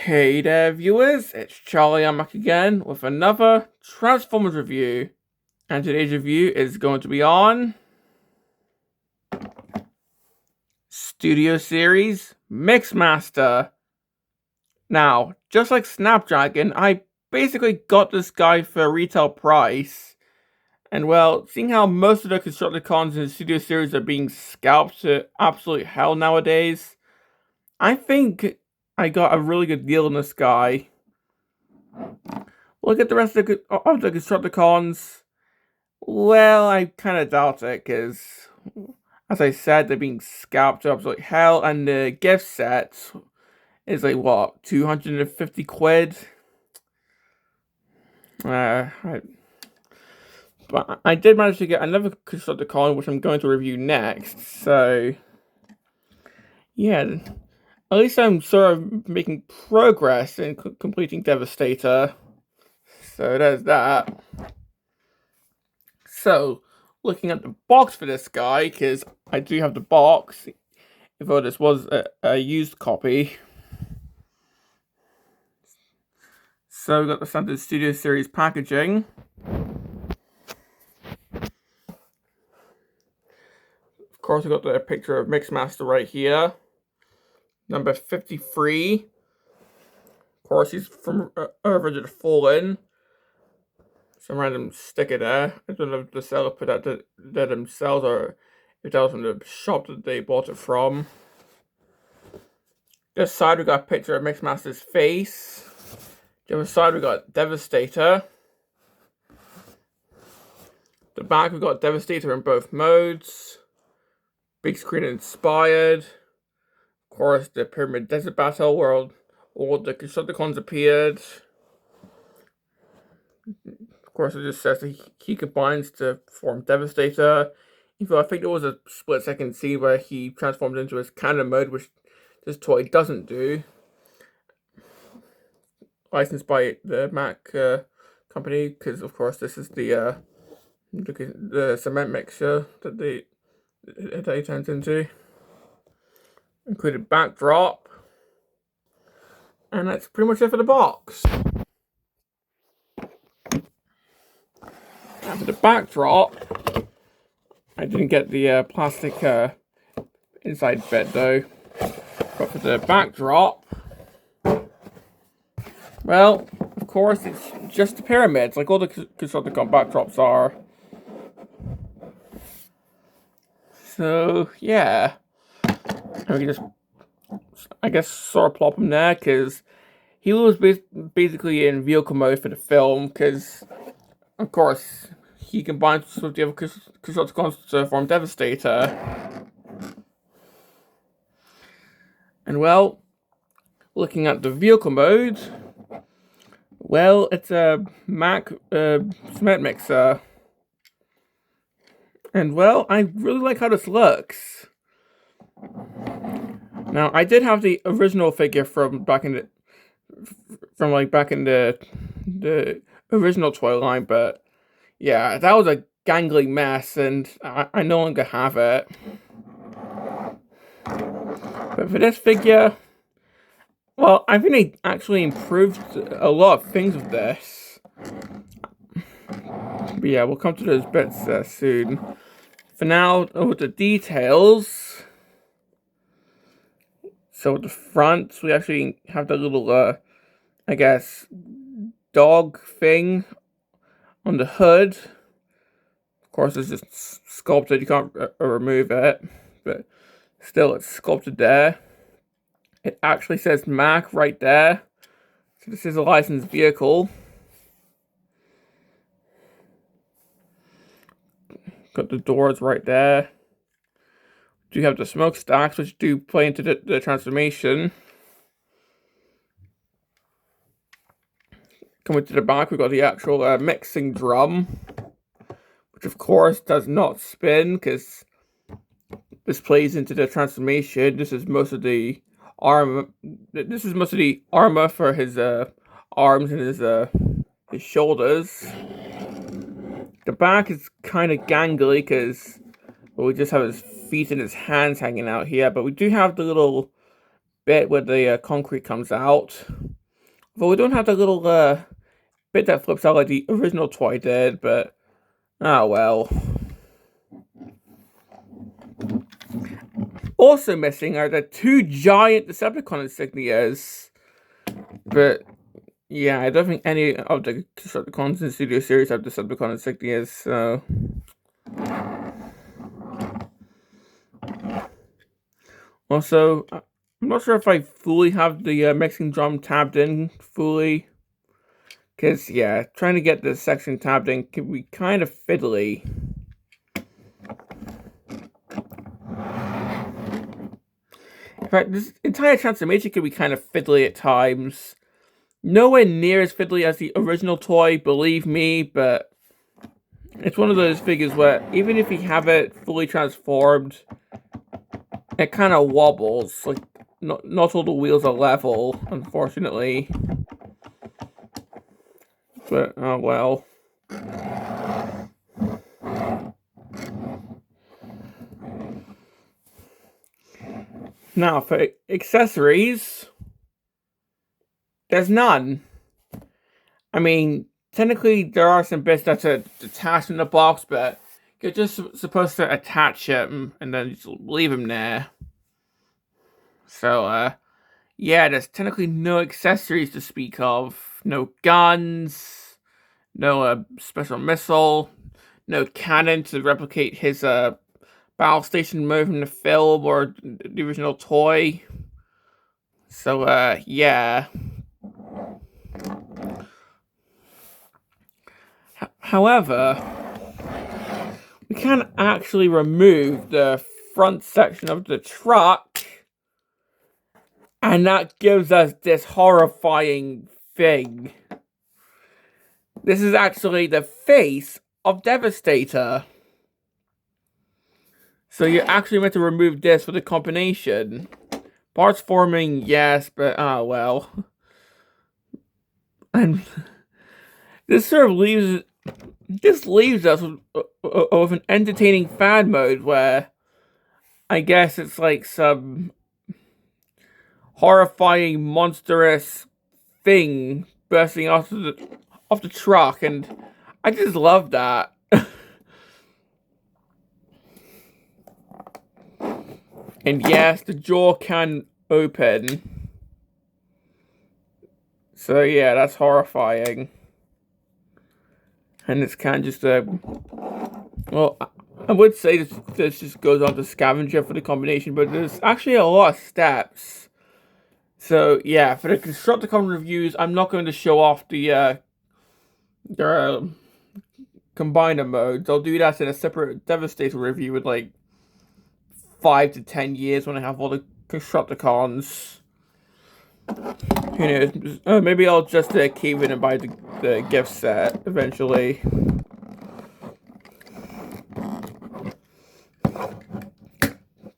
Hey there, viewers, it's Charlie. I'm back again with another Transformers review. And today's review is going to be on Studio Series Mixmaster. Now, just like Snapdragon, I basically got this guy for a retail price. And well, seeing how most of the Constructicons in the Studio Series are being scalped to absolute hell nowadays, I think I got a really good deal on this guy. Look at the rest of the Constructicons. Well, I kind of doubt it, because, as I said, they're being scalped to absolute hell, and the gift set is like, what, 250 quid? But I did manage to get another Constructicon, which I'm going to review next, so, yeah, at least I'm sort of making progress in completing Devastator, so there's that. So, looking at the box for this guy, because I do have the box, even though this was a used copy. So, we got the standard Studio Series packaging. Of course, we got the picture of Mixmaster right here. Number 53. Of course, he's from Revenge of the Fallen. Some random sticker there. I don't know if the seller put that there themselves or if that was from the shop that they bought it from. This side we got a picture of Mixmaster's face. The other side we got Devastator. The back we got Devastator in both modes. Big screen inspired. Of course, the Pyramid Desert Battle where all the Constructicons appeared. Of course, it just says that he combines to form Devastator. Even though I think there was a split-second scene where he transformed into his cannon mode, which this toy doesn't do. Licensed by the Mac company, because of course this is the cement mixture that he turns into. Included backdrop. And that's pretty much it for the box. After the backdrop, I didn't get the plastic inside bit though. But for the backdrop, well, of course, it's just the pyramids, like all the Constructicon backdrops are. So, yeah. And we can just, I guess, sort of plop him there, because he was basically in vehicle mode for the film, because, of course, he combines with the other Constructicons to form Devastator. And, well, looking at the vehicle mode, well, it's a Mac cement mixer. And, well, I really like how this looks. Now, I did have the original figure from back in the original toy line, but yeah, that was a gangly mess, and I no longer have it. But for this figure, well, I think they actually improved a lot of things with this. But yeah, we'll come to those bits soon. For now, with the details. So at the front, we actually have the little, I guess, dog thing on the hood. Of course, it's just sculpted. You can't remove it, but still, it's sculpted there. It actually says Mac right there. So this is a licensed vehicle. Got the doors right there. Do have the smokestacks, which do play into the transformation. Coming to the back, we've got the actual mixing drum, which of course does not spin, because this plays into the transformation. This is most of the armor. This is most of the armor for his arms and his shoulders. The back is kind of gangly, because we just have his feet and his hands hanging out here, but we do have the little bit where the concrete comes out. Well, we don't have the little bit that flips out like the original toy did, but oh well. Also missing are the 2 giant Decepticon insignias, but yeah, I don't think any of the Decepticons in Studio Series have Decepticon insignias, so. Also, I'm not sure if I fully have the mixing drum tabbed in fully. Because, yeah, trying to get this section tabbed in can be kind of fiddly. In fact, this entire transformation can be kind of fiddly at times. Nowhere near as fiddly as the original toy, believe me, but it's one of those figures where even if you have it fully transformed, it kind of wobbles. Like, not all the wheels are level, unfortunately. But, oh well. Now, for accessories, there's none. I mean, technically, there are some bits that are detached in the box, but you're just supposed to attach them and then just leave them there. So, yeah, there's technically no accessories to speak of. No guns, no special missile, no cannon to replicate his battle station move in the film or the original toy. So, yeah. However, we can actually remove the front section of the truck, and that gives us this horrifying thing. This is actually the face of Devastator. So you're actually meant to remove this for the combination. Parts forming, yes, but oh well. And this sort of leaves us with an entertaining fan mode where I guess it's like some horrifying, monstrous thing bursting off the truck, and I just love that. And yes, the jaw can open. So yeah, that's horrifying. And this can just, well, I would say this just goes on to scavenger for the combination, but there's actually a lot of steps. So yeah, for the Constructicon reviews, I'm not going to show off the combiner modes. I'll do that in a separate Devastator review with like 5 to 10 years when I have all the Constructicons. Who knows? Maybe I'll just keep it and buy the gift set eventually.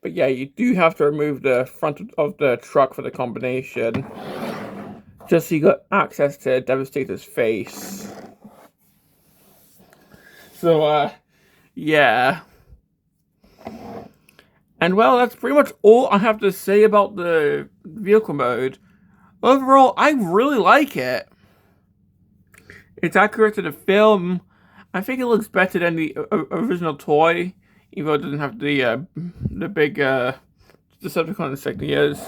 But yeah, you do have to remove the front of the truck for the combination, just so you got access to Devastator's face. So, yeah. And well, that's pretty much all I have to say about the vehicle mode. Overall, I really like it. It's accurate to the film. I think it looks better than the original toy, even though it doesn't have the big Decepticon insignias.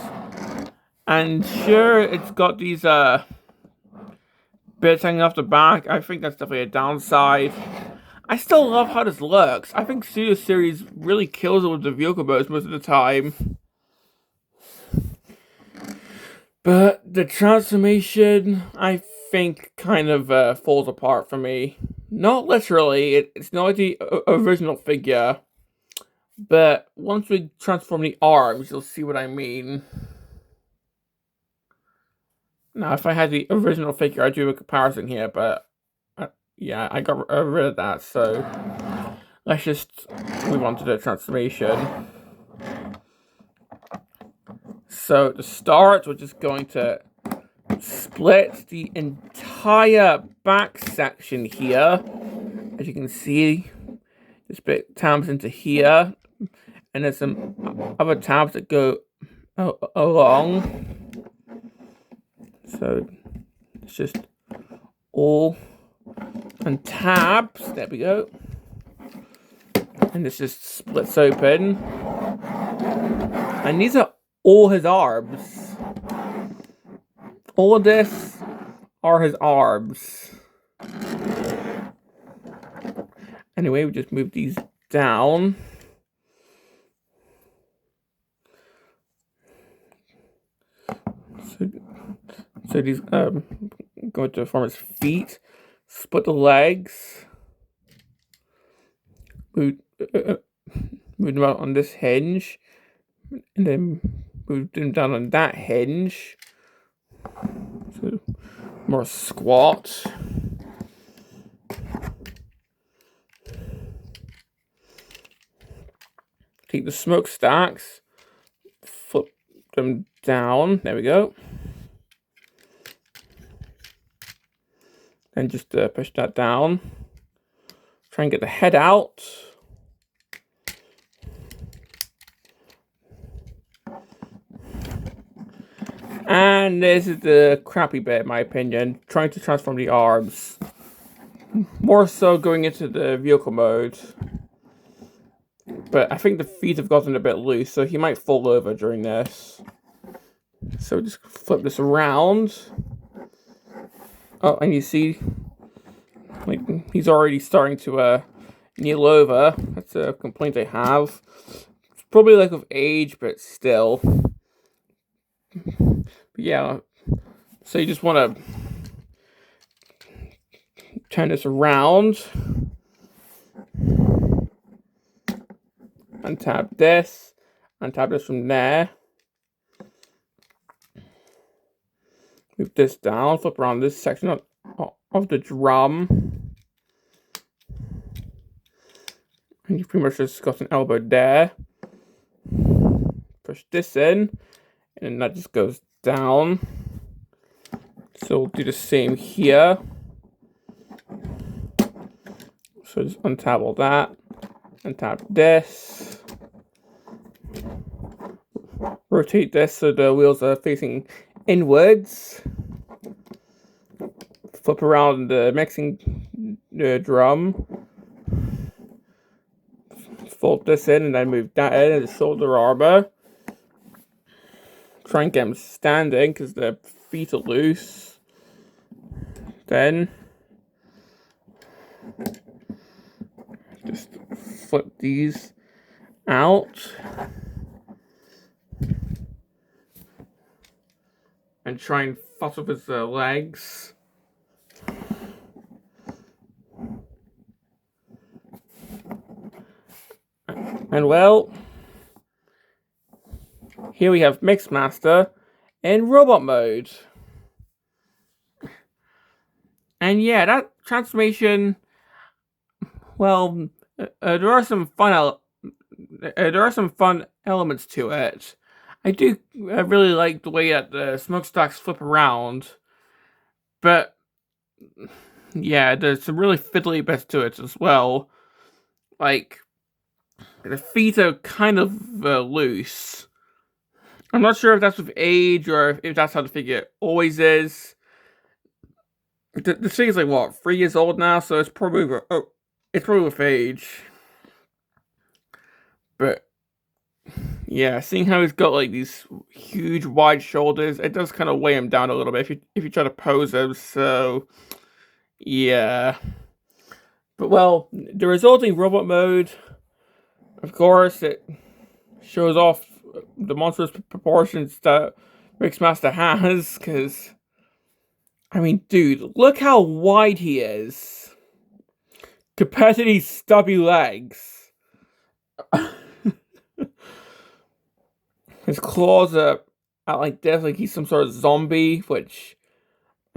And sure, it's got these bits hanging off the back. I think that's definitely a downside. I still love how this looks. I think Studio Series really kills it with the vehicle modes most of the time. But the transformation, I think, kind of falls apart for me. Not literally, it's not like the original figure. But once we transform the arms, you'll see what I mean. Now, if I had the original figure, I'd do a comparison here, but yeah, I got rid of that, so let's just move on to the transformation. So to start, we're just going to split the entire back section here. As you can see, this bit tabs into here, and there's some other tabs that go along. So It's just all untabs. There we go. And this just splits open. And these are all his arms. All of this are his arms. Anyway, we just move these down. So these going to form his feet. Split the legs. Move them out on this hinge. And then move them down on that hinge. So more squat. Take the smokestacks, flip them down. There we go. Then just push that down. Try and get the head out. And this is the crappy bit, in my opinion. Trying to transform the arms. More so going into the vehicle mode. But I think the feet have gotten a bit loose, so he might fall over during this. So just flip this around. Oh, and you see, like, he's already starting to kneel over. That's a complaint I have. It's probably like of age, but still. But yeah, so you just want to turn this around. Untap this from there. Move this down, flip around this section of the drum. And you pretty much just got an elbow there. Push this in, and then that just goes down. So we'll do the same here. So just untap all that. Untap this. Rotate this so the wheels are facing inwards. Flip around the mixing drum. Fold this in and then move that in as a shoulder armor. Try and get them standing because their feet are loose. Then just flip these out. And try and fuss up his legs. And well, here we have Mixmaster in robot mode. And yeah, that transformation, well, there are some fun elements to it. I really like the way that the smokestacks flip around, but yeah, there's some really fiddly bits to it as well. Like, the feet are kind of loose. I'm not sure if that's with age or if that's how the figure always is. The figure's like, what, 3 years old now, so it's probably with age. But yeah, seeing how he's got like these huge wide shoulders, it does kind of weigh him down a little bit if you try to pose him. So yeah, but well, the resulting robot mode, of course, it shows off the monstrous proportions that Mixmaster has. Because I mean, dude, look how wide he is compared to these stubby legs. His claws are out like this, like he's some sort of zombie, which,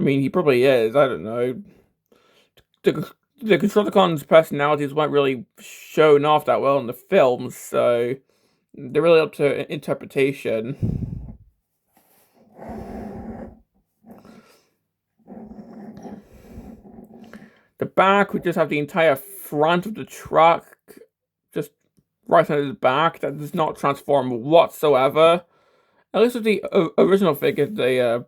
I mean, he probably is, I don't know. The Constructicons' personalities weren't really shown off that well in the films, so they're really up to interpretation. The back, we just have the entire front of the truck, just right on his back. That does not transform whatsoever. At least with the original figure, they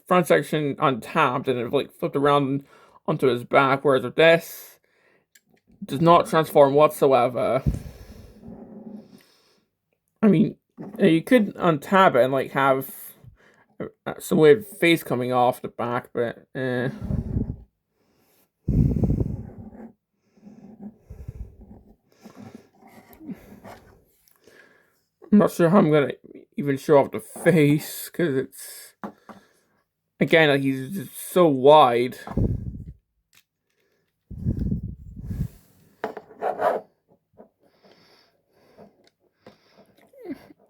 front section untapped and it like flipped around onto his back, whereas with this, it does not transform whatsoever. I mean, you could untap it and like have some weird face coming off the back, but I'm not sure how I'm gonna even show off the face because it's again like he's just so wide.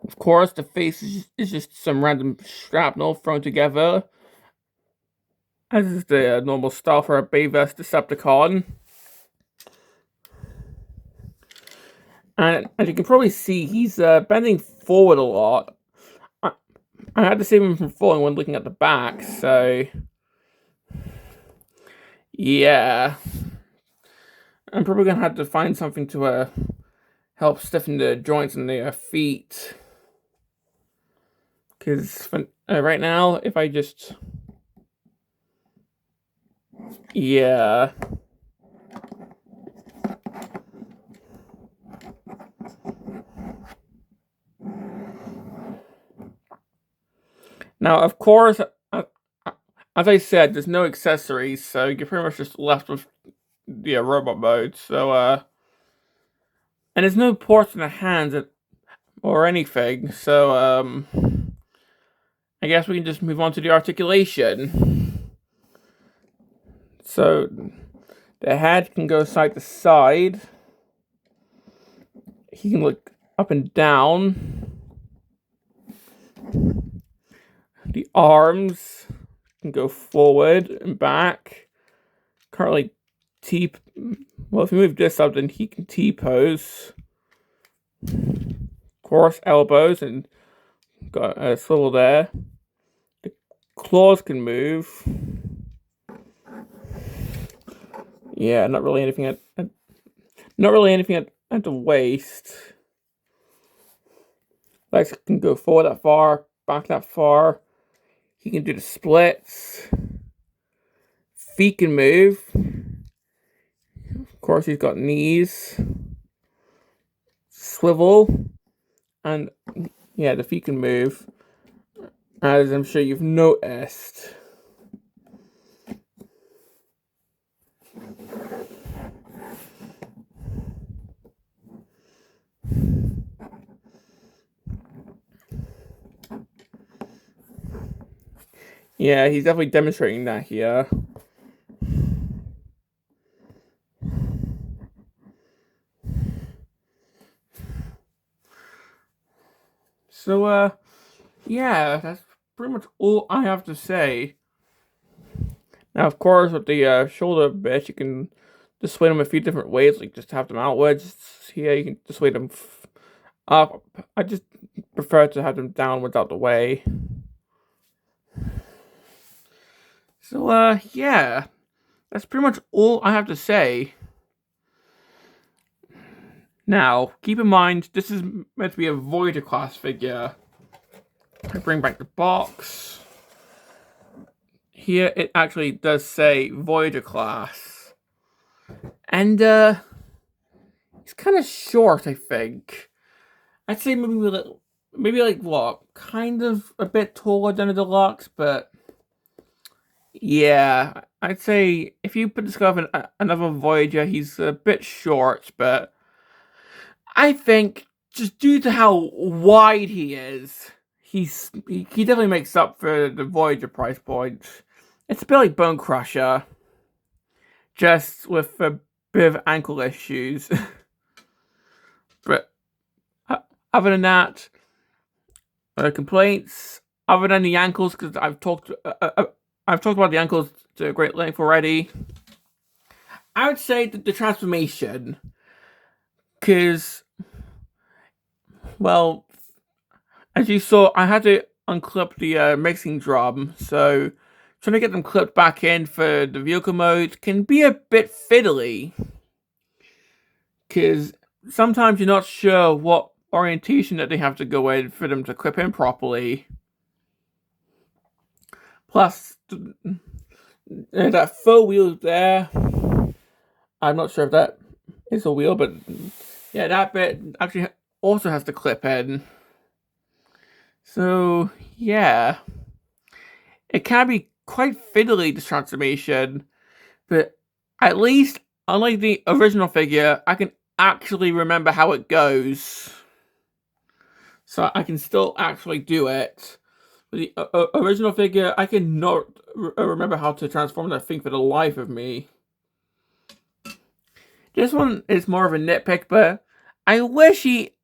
Of course, the face is just some random shrapnel thrown together, as is the normal style for a Bayverse Decepticon. And as you can probably see, he's bending forward a lot. I had to save him from falling when looking at the back, so yeah. I'm probably gonna have to find something to help stiffen the joints in the feet. Because right now, if I just... Yeah. Now, of course, as I said, there's no accessories, so you're pretty much just left with the robot mode. So, and there's no ports in the hands or anything. So, I guess we can just move on to the articulation. So, the head can go side to side. He can look up and down. The arms can go forward and back. Currently well, if we move this up, then he can T-pose. Of course, elbows and got a swivel there. The claws can move. Yeah, not really anything at the waist. Legs can go forward that far, back that far. He can do the splits. Feet can move. Of course, he's got knees. Swivel. And yeah, the feet can move. As I'm sure you've noticed. Yeah, he's definitely demonstrating that here. So, yeah, that's pretty much all I have to say. Now, of course, with the shoulder bit, you can dissuade them a few different ways, like just have them outwards. Here, you can dissuade them up. I just prefer to have them downwards out the way. So, yeah, that's pretty much all I have to say. Now, keep in mind, this is meant to be a Voyager class figure. I bring back the box. Here, it actually does say Voyager class. And, it's kind of short, I think. I'd say maybe like what? Kind of a bit taller than a deluxe, but yeah, I'd say if you put this guy in another Voyager, he's a bit short, but I think just due to how wide he is, he definitely makes up for the Voyager price point. It's a bit like Bone Crusher, just with a bit of ankle issues. But other than that, complaints. Other than the ankles, because I've talked about the ankles to a great length already. I would say the transformation, because, well, as you saw, I had to unclip the mixing drum, so trying to get them clipped back in for the vehicle mode can be a bit fiddly, because sometimes you're not sure what orientation that they have to go in for them to clip in properly. Plus, that faux wheel there. I'm not sure if that is a wheel, but yeah, that bit actually also has the clip in. So, yeah. It can be quite fiddly, this transformation, but at least, unlike the original figure, I can actually remember how it goes. So I can still actually do it. With the original figure, I cannot remember how to transform that thing for the life of me. This one is more of a nitpick, but I wish he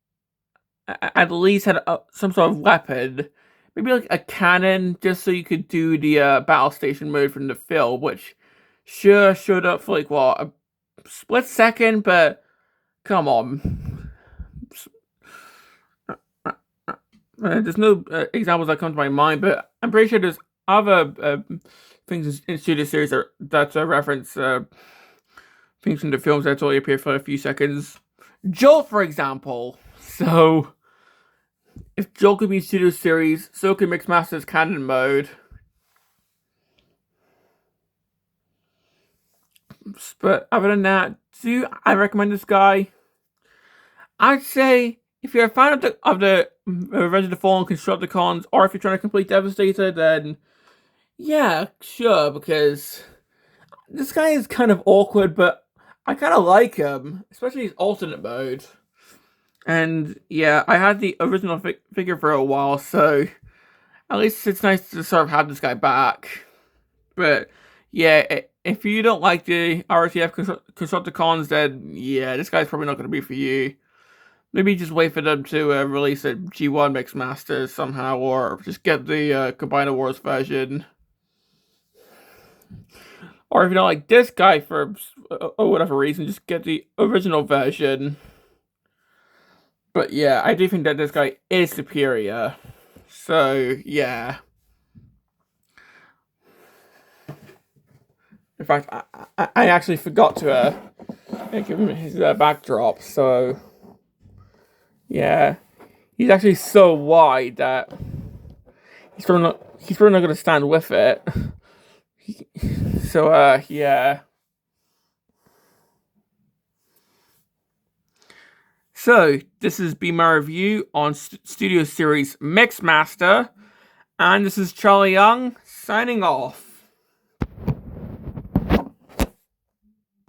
at least had some sort of weapon. Maybe like a cannon, just so you could do the battle station mode from the film, which sure showed up for like, what, a split second, but come on. There's no examples that come to my mind, but I'm pretty sure there's other things in Studio Series that reference things from the films that only appear for a few seconds. Jolt, for example. So, if Jolt could be Studio Series, so could Mixmaster's canon mode. But other than that, do I recommend this guy? I'd say if you're a fan of the Revenge of the Fallen Constructicons, or if you're trying to complete Devastator, then yeah, sure, because this guy is kind of awkward, but I kind of like him, especially his alternate mode. And yeah, I had the original figure for a while, so at least it's nice to sort of have this guy back. But yeah, if you don't like the RTF Constructicons, then yeah, this guy's probably not going to be for you. Maybe just wait for them to release a G1 Mixmaster somehow, or just get the Combiner Wars version. Or if you don't like this guy for whatever reason, just get the original version. But yeah, I do think that this guy is superior. So yeah. In fact, I actually forgot to give him his backdrop. So yeah, he's actually so wide that he's probably not going to stand with it. So yeah. So this has been my review on Studio Series Mixmaster, and this is Charlie Young signing off.